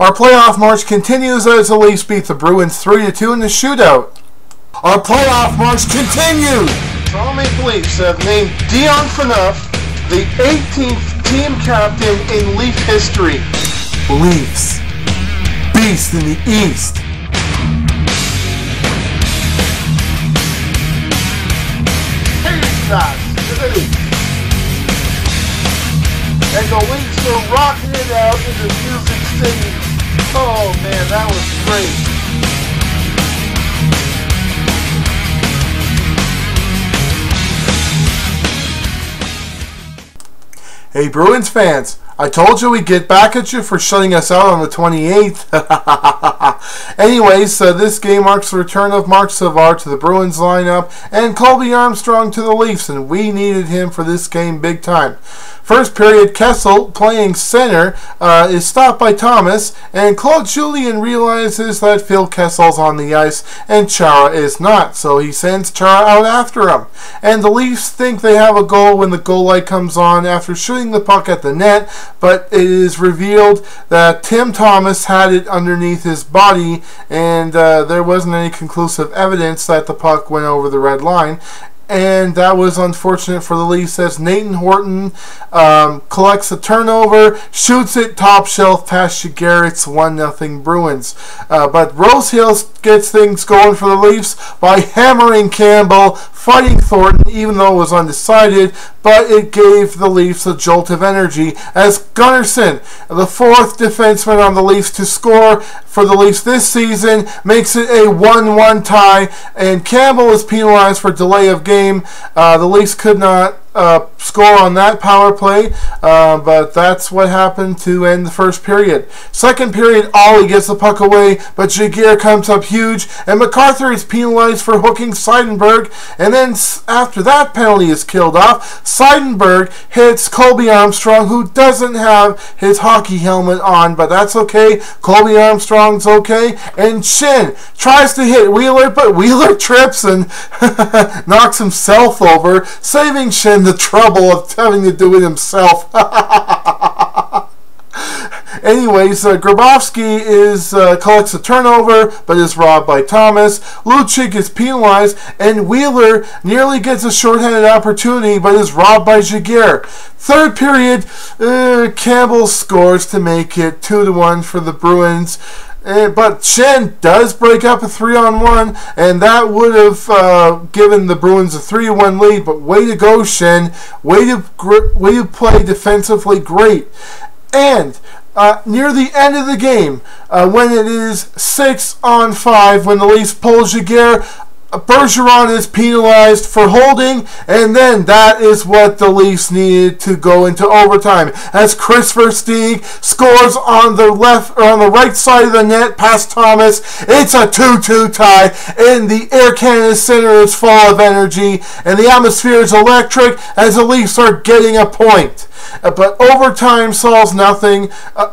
Our playoff march continues as the Leafs beat the Bruins 3-2 in the shootout. Our playoff march continues! Toronto Maple Leafs have named Dion Phaneuf the 18th team captain in Leaf history. Leafs, beast in the East. And the Leafs are rocking it out in the Music City. Oh man, that was great. Hey Bruins fans, I told you we'd get back at you for shutting us out on the 28th. Anyways, this game marks the return of Marc Savard to the Bruins lineup and Colby Armstrong to the Leafs, and we needed him for this game big time. First period, Kessel, playing center, is stopped by Thomas, and Claude Julien realizes that Phil Kessel's on the ice and Chara is not, so he sends Chara out after him. And the Leafs think they have a goal when the goal light comes on after shooting the puck at the net, but it is revealed that Tim Thomas had it underneath his body, and there wasn't any conclusive evidence that the puck went over the red line. And that was unfortunate for the Leafs as Nathan Horton collects a turnover, shoots it top shelf past Giguère. It's 1-0 Bruins. But Rosehill gets things going for the Leafs by hammering Campbell, fighting Thornton, even though it was undecided, but it gave the Leafs a jolt of energy as Gunnarsson, the fourth defenseman on the Leafs to score for the Leafs this season, makes it a 1-1 tie, and Campbell is penalized for delay of game. The Leafs could not score on that power play, but that's what happened to end the first period. Second period, Ollie gets the puck away, but Giguère comes up huge, and MacArthur is penalized for hooking Seidenberg, and then after that penalty is killed off, Seidenberg hits Colby Armstrong, who doesn't have his hockey helmet on, but that's okay. Colby Armstrong's okay, and Shin tries to hit Wheeler, but Wheeler trips and knocks himself over, saving Shin the trouble of having to do it himself. Anyways, Grabowski collects a turnover, but is robbed by Thomas. Lucic is penalized, and Wheeler nearly gets a shorthanded opportunity, but is robbed by Giguère. Third period, Campbell scores to make it 2-1 for the Bruins. But Shen does break up a 3-on-1, and that would have given the Bruins a 3-1 lead. But way to go, Shen! Way to play defensively great. And near the end of the game, when it is 6-on-5, when the Leafs pull Giguère, Bergeron is penalized for holding, and then that is what the Leafs needed to go into overtime. As Chris Versteeg scores on the right side of the net past Thomas, it's a 2-2 tie, and the Air Canada Centre is full of energy, and the atmosphere is electric as the Leafs are getting a point. But overtime solves nothing,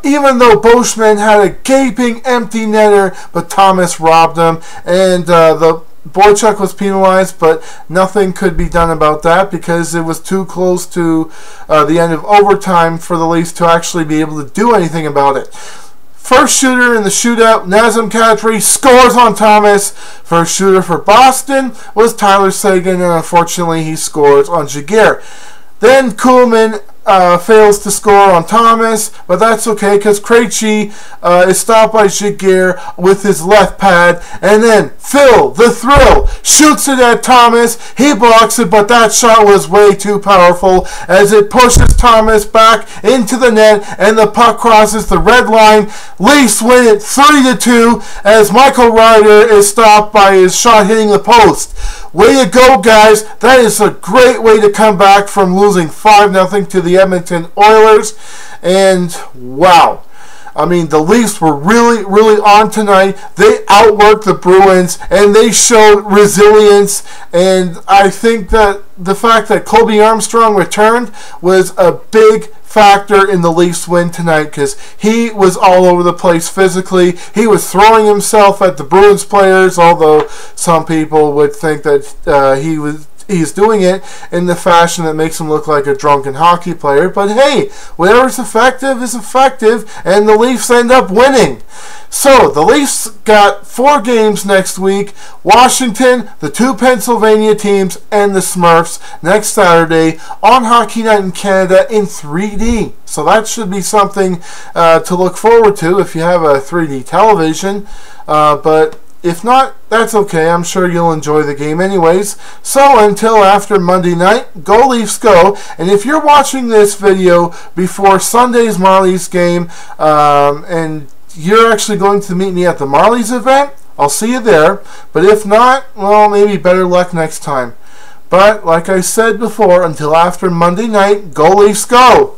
even though Boschman had a gaping empty netter, but Thomas robbed him, and Boychuk was penalized, but nothing could be done about that because it was too close to the end of overtime for the Leafs to actually be able to do anything about it. First shooter in the shootout, Nazem Kadri scores on Thomas. First shooter for Boston was Tyler Seguin, and unfortunately he scores on Giguère. Then Kuhlman fails to score on Thomas, but that's okay because Krejci is stopped by Giguère with his left pad, and then Phil, the Thrill, shoots it at Thomas. He blocks it, but that shot was way too powerful as it pushes Thomas back into the net, and the puck crosses the red line. Leafs win it 3-2 as Michael Ryder is stopped by his shot hitting the post. Way to go, guys. That is a great way to come back from losing 5-0 to the Edmonton Oilers. And wow. I mean, the Leafs were really, really on tonight. They outworked the Bruins, and they showed resilience. And I think that the fact that Colby Armstrong returned was a big factor in the Leafs win tonight because he was all over the place physically. He was throwing himself at the Bruins players, although some people would think that he's doing it in the fashion that makes him look like a drunken hockey player. But hey, whatever's effective is effective, and the Leafs end up winning. So the Leafs got 4 games next week: Washington, the 2 Pennsylvania teams, and the Smurfs next Saturday on Hockey Night in Canada in 3D. So that should be something to look forward to if you have a 3D television. But if not, that's okay. I'm sure you'll enjoy the game anyways. So until after Monday night, go Leafs go. And if you're watching this video before Sunday's Marlies game, and you're actually going to meet me at the Marlies event, I'll see you there. But if not, well, maybe better luck next time. But like I said before, until after Monday night, go Leafs go!